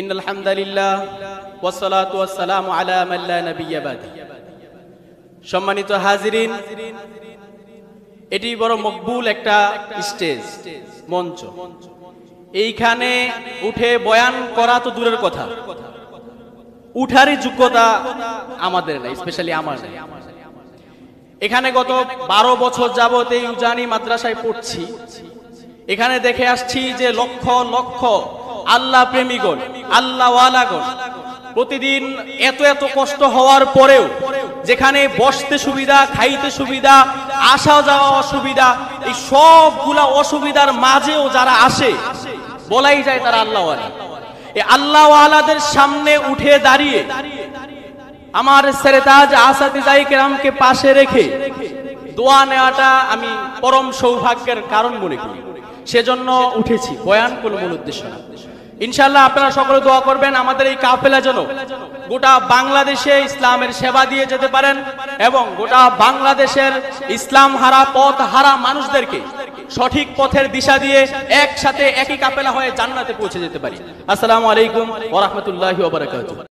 ইন্নাল হামদালিল্লাহ ওয়াসসালাতু ওয়াসসালামু আলা মান লা নাবিয়্যা বাদি। সম্মানিত হাজিরিন, এটি বড় মকবুল একটা স্টেজ, মঞ্চ। এইখানে উঠে বয়ান করা তো দূরের কথা, উঠারই যোগ্যতা আমাদের নাই, স্পেশালি আমার নাই। এখানে গত 12 বছর যাবত এই উজানি মাদ্রাসায় পড়ছি। এখানে দেখে আসছি যে লক্ষ লক্ষ আল্লাহ প্রেমীগণ, আল্লাহ ওয়ালাগণ প্রতিদিন এত এত কষ্ট হওয়ার পরেও যেখানে বসতে সুবিধা, খাইতে সুবিধা, আসা যাওয়া অসুবিধা, এই সবগুলা অসুবিধার মাঝেও যারা আসে বলাই যায় তারা আল্লাহ ওয়ালা। এই আল্লাহ ওয়ালাদের সামনে উঠে দাঁড়িয়ে আমার সেরেতাজ আসাতিজায়ে কেরামকে পাশে রেখে দোয়া নেওয়াটা আমি পরম সৌভাগ্যের কারণ মনে করি। সেজন্য উঠেছি, বয়ান কোনো মূল উদ্দেশ্য না। ইনশাআল্লাহ আপনারা সকলে দোয়া করবেন আমাদের এই কাফেলা যেন গোটা বাংলাদেশে ইসলামের সেবা দিয়ে যেতে পারেন এবং গোটা বাংলাদেশের ইসলাম হারা, পথ হারা মানুষদেরকে সঠিক পথের দিশা দিয়ে একসাথে একই কাফেলা হয়ে জান্নাতে পৌঁছে যেতে পারি। আসসালামু আলাইকুম ওয়া রাহমাতুল্লাহি ওয়া বারাকাতুহু।